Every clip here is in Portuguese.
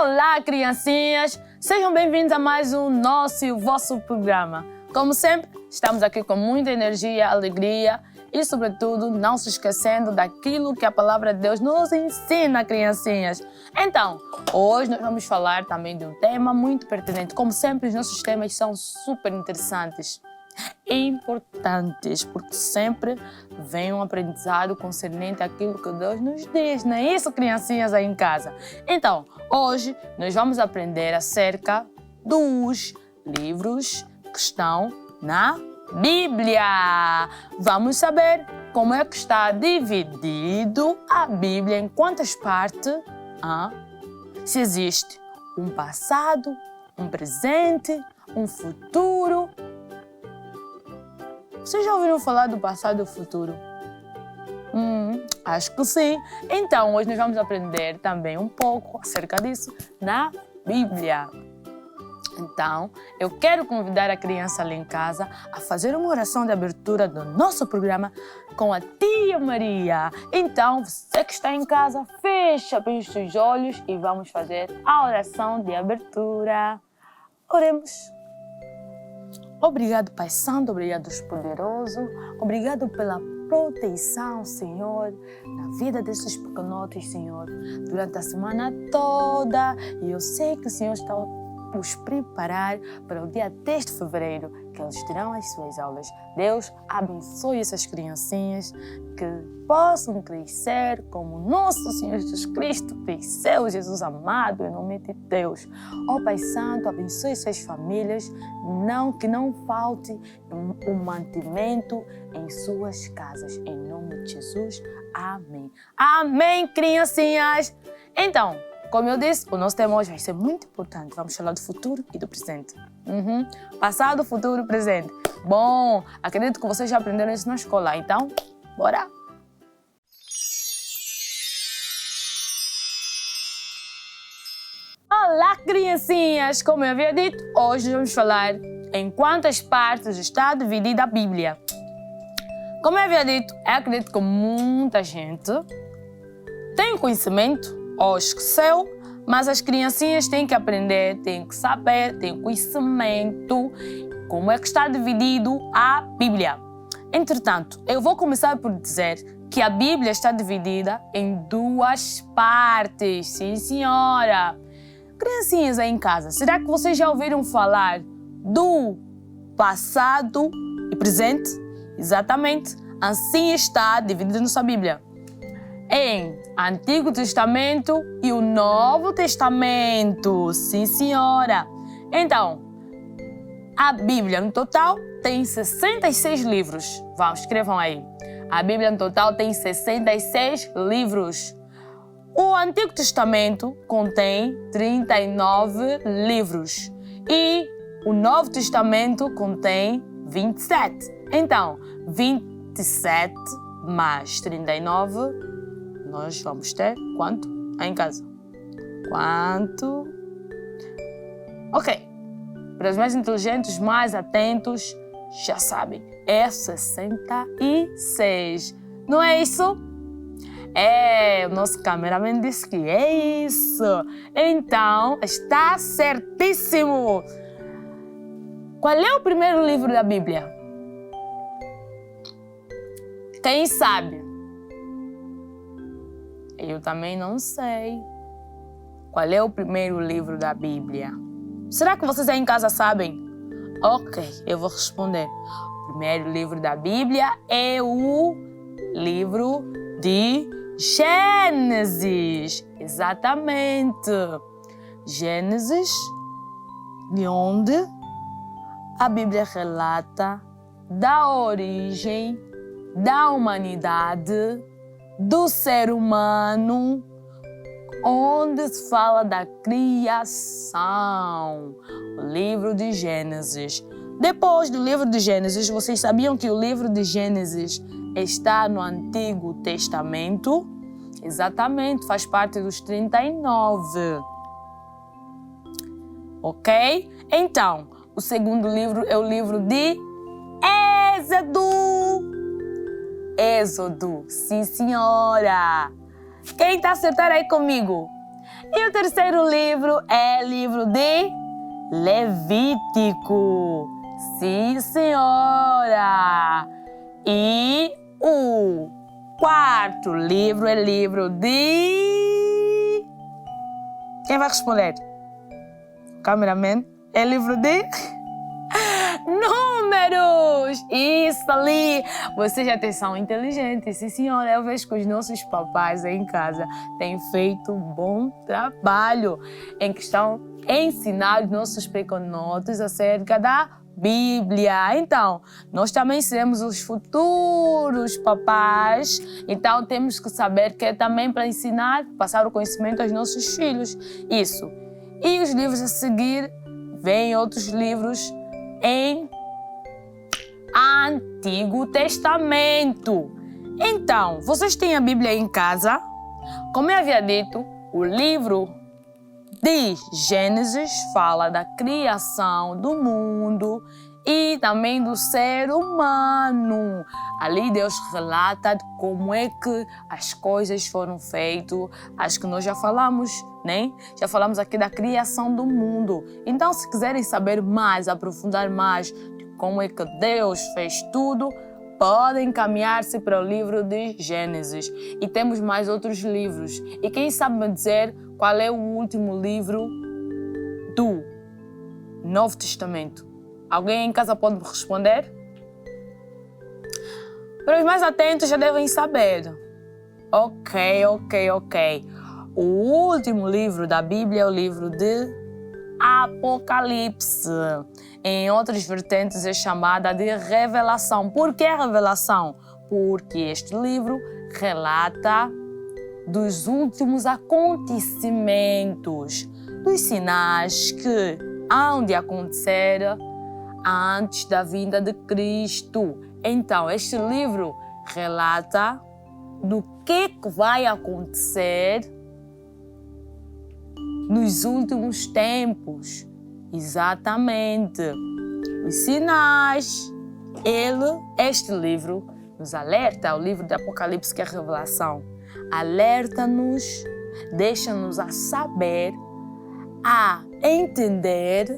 Olá, criancinhas! Sejam bem-vindos a mais um nosso e o vosso programa. Como sempre, estamos aqui com muita energia, alegria e, sobretudo, não se esquecendo daquilo que a Palavra de Deus nos ensina, criancinhas. Então, hoje nós vamos falar também de um tema muito pertinente. Como sempre, os nossos temas são super interessantes e importantes, porque sempre vem um aprendizado concernente àquilo que Deus nos diz, não é isso, criancinhas aí em casa? Então, hoje nós vamos aprender acerca dos livros que estão na Bíblia. Vamos saber como é que está dividido a Bíblia, em quantas partes, se existe um passado, um presente, um futuro. Vocês já ouviram falar do passado e do futuro? Acho que sim. Então, hoje nós vamos aprender também um pouco acerca disso na Bíblia. Então, eu quero convidar a criança ali em casa a fazer uma oração de abertura do nosso programa com a tia Maria. Então, você que está em casa, fecha bem os seus olhos e vamos fazer a oração de abertura. Oremos. Obrigado, Pai Santo, obrigado, Deus Poderoso, obrigado pela proteção, Senhor, na vida desses pequenotes, Senhor, durante a semana toda. E eu sei que o Senhor está a os preparar para o dia 10 de fevereiro, que eles terão as suas aulas. Deus abençoe essas criancinhas que possam crescer como nosso Senhor Jesus Cristo cresceu, Jesus amado, em nome de Deus. Ó Pai Santo, abençoe suas famílias, que não falte o mantimento em suas casas. Em nome de Jesus, amém. Amém, criancinhas! Então, como eu disse, o nosso tema hoje vai ser muito importante. Vamos falar do futuro e do presente. Passado, futuro e presente. Bom, acredito que vocês já aprenderam isso na escola, então, bora! Olá, criancinhas! Como eu havia dito, hoje vamos falar em quantas partes está dividida a Bíblia. Como eu havia dito, eu acredito que muita gente tem conhecimento ou esqueceu, mas as criancinhas têm que aprender, têm que saber, têm conhecimento como é que está dividido a Bíblia. Entretanto, eu vou começar por dizer que a Bíblia está dividida em duas partes. Sim, senhora! Criancinhas aí em casa, será que vocês já ouviram falar do passado e presente? Exatamente, assim está dividida nossa Bíblia em Antigo Testamento e o Novo Testamento. Sim, senhora. Então, a Bíblia no total tem 66 livros. Vamos, escrevam aí. A Bíblia no total tem 66 livros. O Antigo Testamento contém 39 livros e o Novo Testamento contém 27. Então, 27 mais 39, nós vamos ter quanto aí em casa? Quanto? Ok. Para os mais inteligentes, mais atentos, já sabem, é 66. Não é isso? O nosso cameraman disse que é isso. Então, está certíssimo. Qual é o primeiro livro da Bíblia? Quem sabe? Eu também não sei. Qual é o primeiro livro da Bíblia? Será que vocês aí em casa sabem? Ok, eu vou responder. O primeiro livro da Bíblia é o livro de Gênesis. Exatamente. Gênesis, de onde a Bíblia relata da origem da humanidade, do ser humano, onde se fala da criação. O livro de Gênesis. Depois do livro de Gênesis, vocês sabiam que o livro de Gênesis está no Antigo Testamento? Exatamente, faz parte dos 39. Ok? Então, o segundo livro é o livro de Êxodo. Êxodo, sim senhora! Quem está acertando aí comigo? E o terceiro livro é o livro de Levítico. Sim, senhora. E o quarto livro é o livro de... Quem vai responder? Cameraman? É o livro de... Números! Isso ali! Vocês já são inteligentes, sim senhora. Eu vejo que os nossos papais aí em casa têm feito um bom trabalho em que estão ensinando os nossos pequenotes acerca da Bíblia. Então, nós também seremos os futuros papais, então temos que saber que é também para ensinar, passar o conhecimento aos nossos filhos. Isso. E os livros a seguir, vêm outros livros em Antigo Testamento. Então, vocês têm a Bíblia em casa? Como eu havia dito, o livro de Gênesis fala da criação do mundo e também do ser humano. Ali Deus relata de como é que as coisas foram feitas. Acho que nós já falamos, né? Já falamos aqui da criação do mundo. Então, se quiserem saber mais, aprofundar mais de como é que Deus fez tudo, podem encaminhar-se para o livro de Gênesis. E temos mais outros livros. E quem sabe me dizer qual é o último livro do Novo Testamento? Alguém em casa pode me responder? Para os mais atentos já devem saber. Ok. O último livro da Bíblia é o livro de Apocalipse. Em outras vertentes é chamada de Revelação. Por que Revelação? Porque este livro relata dos últimos acontecimentos, dos sinais que hão de acontecer antes da vinda de Cristo. Então, este livro relata do que vai acontecer nos últimos tempos. Exatamente. Os sinais. Este livro nos alerta, o livro de Apocalipse, que é a Revelação, alerta-nos, deixa-nos a saber, a entender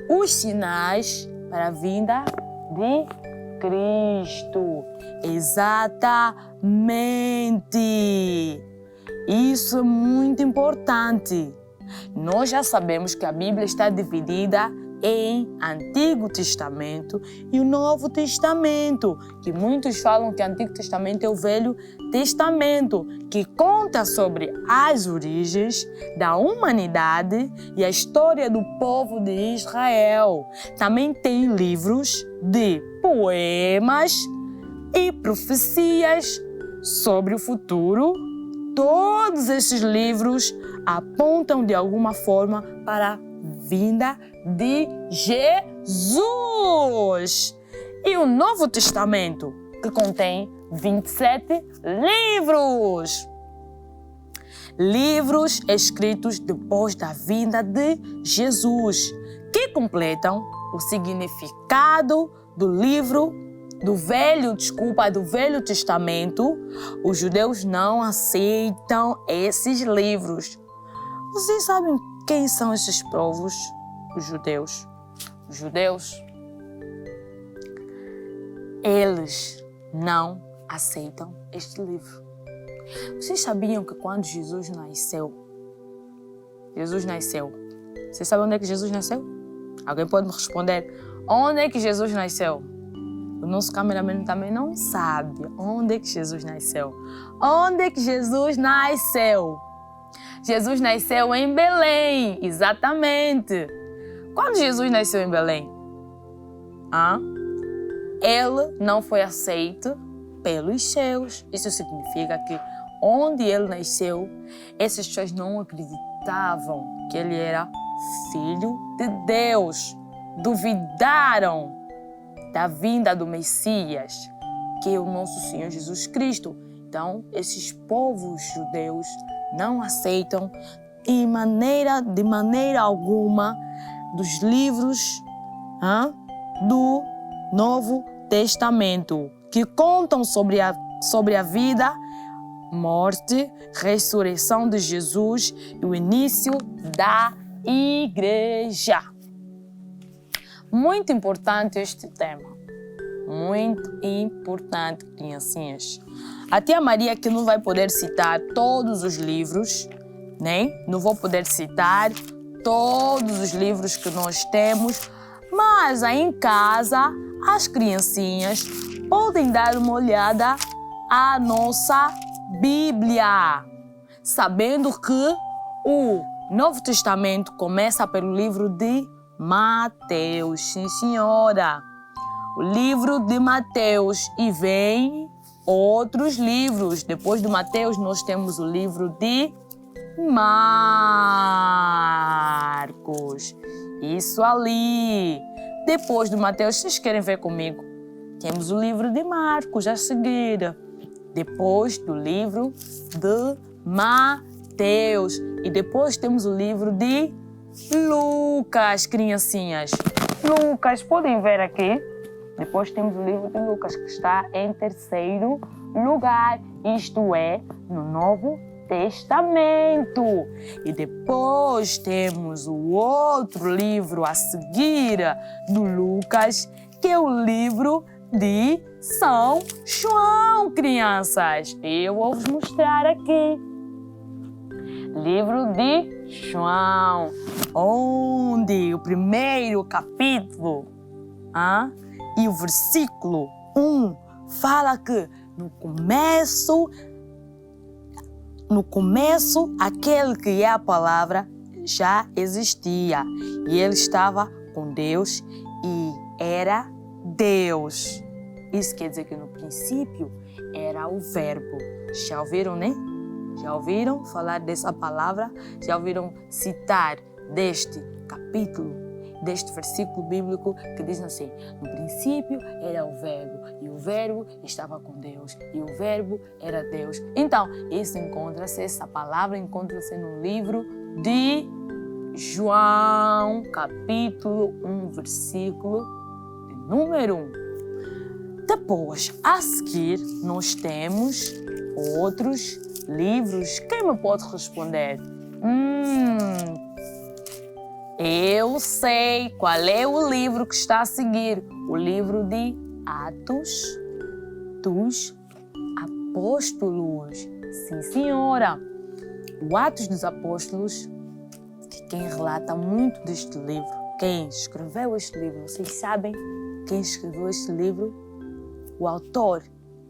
os sinais para a vinda de Cristo. Exatamente. Isso é muito importante. Nós já sabemos que a Bíblia está dividida em Antigo Testamento e o Novo Testamento, que muitos falam que o Antigo Testamento é o Velho Testamento, que conta sobre as origens da humanidade e a história do povo de Israel. Também tem livros de poemas e profecias sobre o futuro. Todos esses livros apontam de alguma forma para a vinda de Jesus. E o Novo Testamento, que contém 27 livros. Livros escritos depois da vinda de Jesus, que completam o significado do Velho Testamento. Os judeus não aceitam esses livros. Vocês sabem quem são esses povos? Os judeus. Os judeus, eles não aceitam este livro. Vocês sabiam que quando Jesus nasceu, vocês sabem onde é que Jesus nasceu? Alguém pode me responder? Onde é que Jesus nasceu? O nosso cameraman também não sabe onde é que Jesus nasceu. Onde é que Jesus nasceu? Jesus nasceu em Belém, exatamente. Quando Jesus nasceu em Belém, ele não foi aceito pelos seus. Isso significa que onde ele nasceu, essas pessoas não acreditavam que ele era filho de Deus. Duvidaram da vinda do Messias, que é o nosso Senhor Jesus Cristo. Então, esses povos judeus não aceitam de maneira alguma dos livros do Novo Testamento, que contam sobre a vida morte, ressurreição de Jesus e o início da igreja. Muito importante este tema. Muito importante, criancinhas. A tia Maria que não vai poder citar todos os livros, né? Não vou poder citar todos os livros que nós temos, mas aí em casa as criancinhas podem dar uma olhada à nossa Bíblia, sabendo que o Novo Testamento começa pelo livro de Mateus, sim senhora, o livro de Mateus, e vem outros livros. Depois de Mateus nós temos o livro de Marcos, isso ali. Depois de Mateus, vocês querem ver comigo? Temos o livro de Marcos a seguir, depois do livro de Mateus, e depois temos o livro de Lucas, criancinhas. Lucas, podem ver aqui? Depois temos o livro de Lucas, que está em terceiro lugar, isto é, no Novo Testamento. E depois temos o outro livro a seguir do Lucas, que é o livro de São João, crianças. Eu vou vos mostrar aqui. Livro de João, onde o primeiro capítulo e o versículo 1 fala que no começo aquele que é a palavra já existia e ele estava com Deus e era Deus. Isso quer dizer que no princípio era o verbo. Já ouviram, né? Já ouviram falar dessa palavra? Já ouviram citar deste capítulo, deste versículo bíblico que diz assim: no princípio era o verbo, e o verbo estava com Deus, e o verbo era Deus. Então, essa palavra encontra-se no livro de João, capítulo 1, versículo de número 1. Depois, a seguir, nós temos outros livros. Quem me pode responder? Eu sei qual é o livro que está a seguir. O livro de Atos dos Apóstolos. Sim, senhora. O Atos dos Apóstolos, que quem relata muito deste livro, quem escreveu este livro, vocês sabem quem escreveu este livro? O autor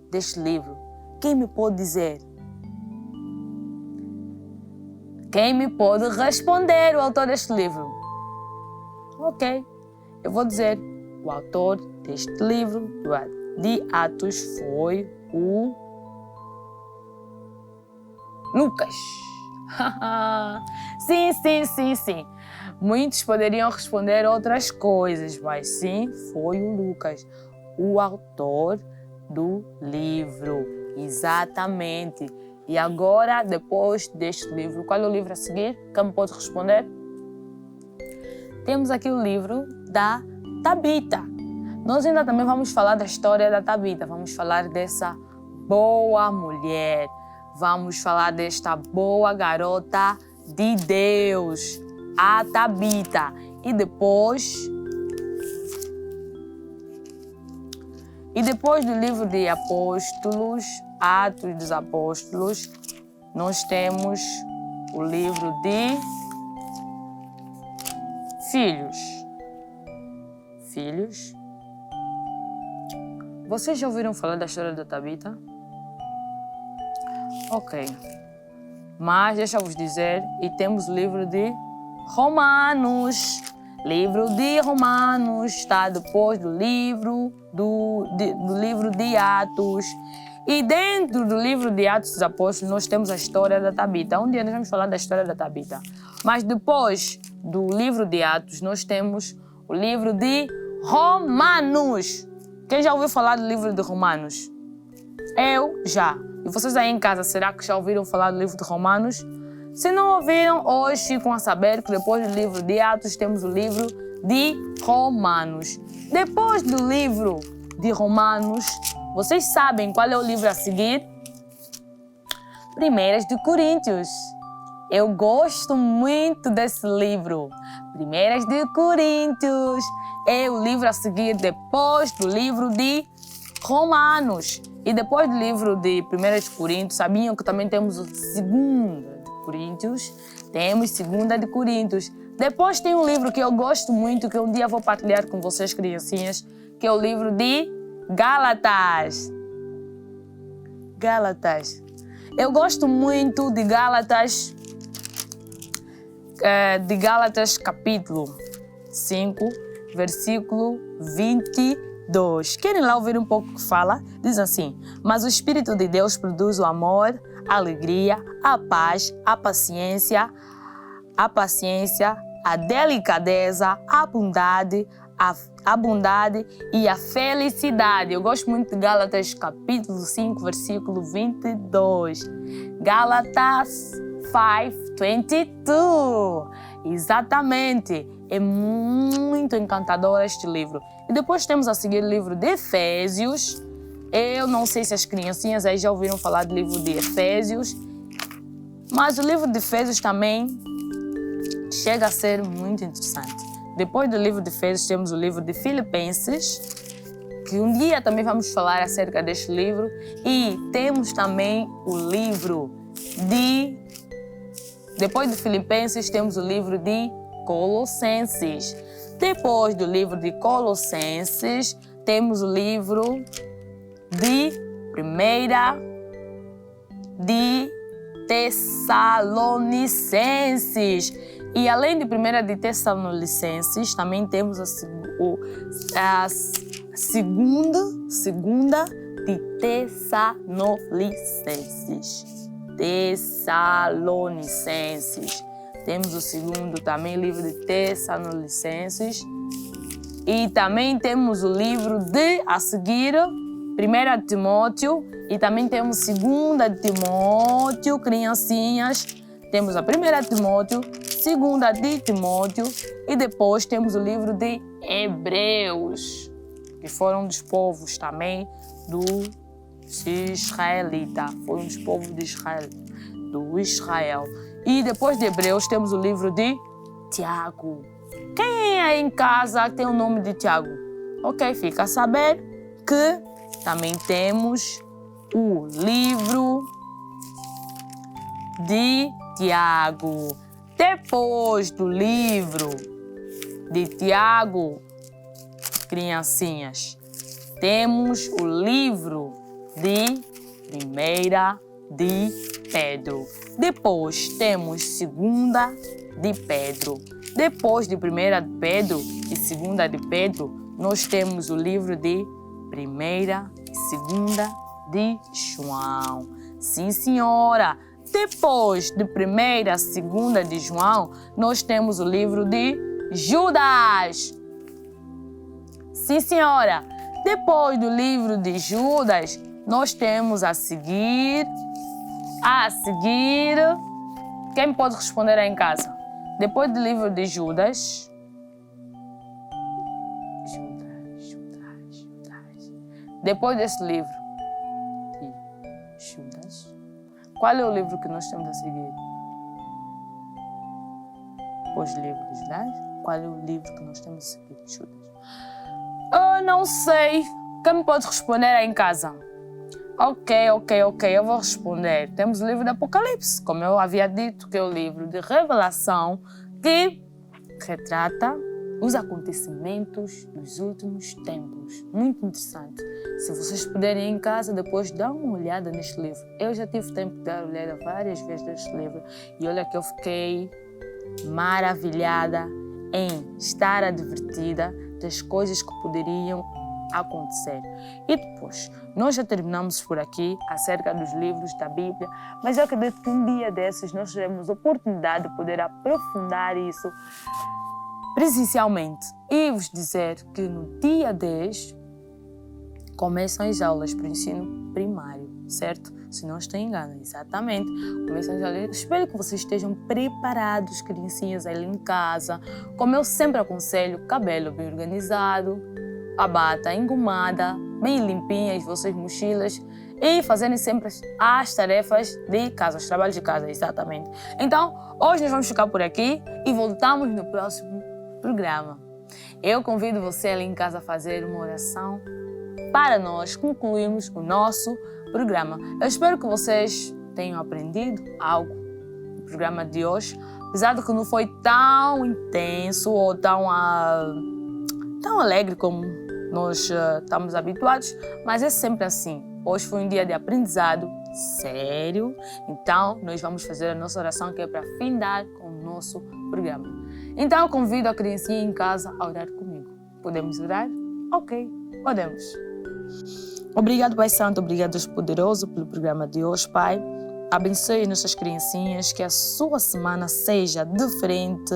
deste livro. Quem me pode dizer? Quem me pode responder o autor deste livro? Ok, eu vou dizer. O autor deste livro de Atos foi o Lucas. Sim. Muitos poderiam responder outras coisas, mas sim, foi o Lucas, o autor do livro. Exatamente. E agora, depois deste livro, qual é o livro a seguir? Quem me pode responder? Temos aqui o livro da Tabita. Nós ainda também vamos falar da história da Tabita. Vamos falar dessa boa mulher. Vamos falar desta boa garota de Deus, a Tabita. E depois do livro de Apóstolos, Atos dos Apóstolos, nós temos o livro de Filhos. Vocês já ouviram falar da história da Tabita? Ok. Mas deixa eu vos dizer, e temos o livro de Romanos. Livro de Romanos está depois do livro de Atos. E dentro do livro de Atos dos Apóstolos nós temos a história da Tabita. Um dia nós vamos falar da história da Tabita. Mas depois do livro de Atos nós temos o livro de Romanos. Quem já ouviu falar do livro de Romanos? Eu já. E vocês aí em casa, será que já ouviram falar do livro de Romanos? Se não ouviram, hoje ficam a saber que depois do livro de Atos temos o livro de Romanos. Depois do livro de Romanos, vocês sabem qual é o livro a seguir? 1 de Coríntios. Eu gosto muito desse livro. 1 de Coríntios é o livro a seguir depois do livro de Romanos. E depois do livro de 1 de Coríntios, sabiam que também temos o 2 de Coríntios? Temos 2 de Coríntios. Depois tem um livro que eu gosto muito, que um dia vou partilhar com vocês, criancinhas, que é o livro de Gálatas. Gálatas. Eu gosto muito de Gálatas, capítulo 5, versículo 22. Querem lá ouvir um pouco o que fala? Diz assim: mas o Espírito de Deus produz o amor, a alegria, a paz, a paciência, a delicadeza, a bondade e a felicidade. Eu gosto muito de Gálatas capítulo 5, versículo 22. Gálatas 5:22. Exatamente. É muito encantador este livro. E depois temos a seguir o livro de Efésios. Eu não sei se as criancinhas aí já ouviram falar do livro de Efésios, mas o livro de Efésios também chega a ser muito interessante. Depois do livro de Efésios temos o livro de Filipenses, que um dia também vamos falar acerca deste livro. E temos também o livro de... Depois de Filipenses temos o livro de Colossenses. Depois do livro de Colossenses temos o livro de Tessalonicenses. E além de 1 de Tessalonicenses, também temos a segunda de Tessalonicenses. Temos o segundo também, livro de Tessalonicenses. E também temos o livro de, a seguir, 1 de Timóteo. E também temos 2 de Timóteo, criancinhas. Temos a 1 de Timóteo, 2 de Timóteo. E depois temos o livro de Hebreus, que foram dos povos também dos israelitas. Foi um dos povos de Israel, do Israel. E depois de Hebreus temos o livro de Tiago. Quem aí em casa tem o nome de Tiago? Ok, fica a saber que também temos o livro de Tiago. Depois do livro de Tiago, criancinhas, temos o livro de 1 de Pedro. Depois temos 2 de Pedro. Depois de 1 de Pedro e 2 de Pedro, nós temos o livro de 1 e 2 de João. Sim, senhora. Depois de 1 e 2 de João, nós temos o livro de Judas. Sim, senhora. Depois do livro de Judas, nós temos a seguir... Quem pode responder aí em casa? Depois do livro de Judas... Judas. Depois desse livro de Judas, qual é o livro que nós temos a seguir? Depois do livro de Judas, qual é o livro que nós temos a seguir? Judas. Eu não sei. Quem me pode responder aí em casa? Ok, eu vou responder. Temos o livro do Apocalipse, como eu havia dito, que é o livro de revelação que retrata os acontecimentos dos últimos tempos. Muito interessante. Se vocês puderem ir em casa, depois dá uma olhada neste livro. Eu já tive tempo de dar uma olhada várias vezes neste livro e olha que eu fiquei maravilhada em estar advertida das coisas que poderiam acontecer. E depois, nós já terminamos por aqui acerca dos livros da Bíblia, mas eu acredito que um dia desses nós teremos a oportunidade de poder aprofundar isso presencialmente e vos dizer que no dia 10 começam as aulas para o ensino primário, certo? Se não estou enganado, exatamente. Começam as aulas. Espero que vocês estejam preparados, criancinhas, aí em casa. Como eu sempre aconselho, cabelo bem organizado, a bata engomada, bem limpinha, as vossas mochilas e fazerem sempre as tarefas de casa, os trabalhos de casa, exatamente. Então, hoje nós vamos ficar por aqui e voltamos no próximo programa. Eu convido você ali em casa a fazer uma oração para nós concluirmos o nosso programa. Eu espero que vocês tenham aprendido algo no programa de hoje, apesar de que não foi tão intenso ou tão alegre como nós estamos habituados, mas é sempre assim. Hoje foi um dia de aprendizado sério, então nós vamos fazer a nossa oração que é para findar com o nosso programa. Então eu convido a criancinha em casa a orar comigo. Podemos orar? Ok, podemos. Obrigado, Pai Santo, obrigado, Deus Poderoso, pelo programa de hoje, Pai. Abençoe nossas criancinhas, que a sua semana seja diferente,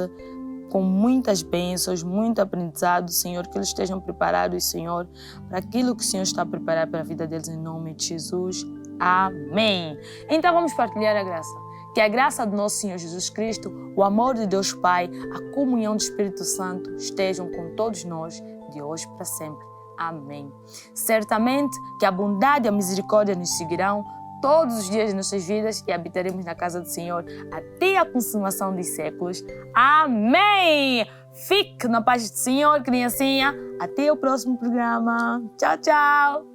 com muitas bênçãos, muito aprendizado, Senhor, que eles estejam preparados, Senhor, para aquilo que o Senhor está a preparar para a vida deles, em nome de Jesus. Amém. Então vamos partilhar a graça. Que a graça do nosso Senhor Jesus Cristo, o amor de Deus Pai, a comunhão do Espírito Santo estejam com todos nós, de hoje para sempre. Amém. Certamente que a bondade e a misericórdia nos seguirão todos os dias de nossas vidas e habitaremos na casa do Senhor até a consumação dos séculos. Amém! Fique na paz do Senhor, criancinha. Até o próximo programa. Tchau, tchau!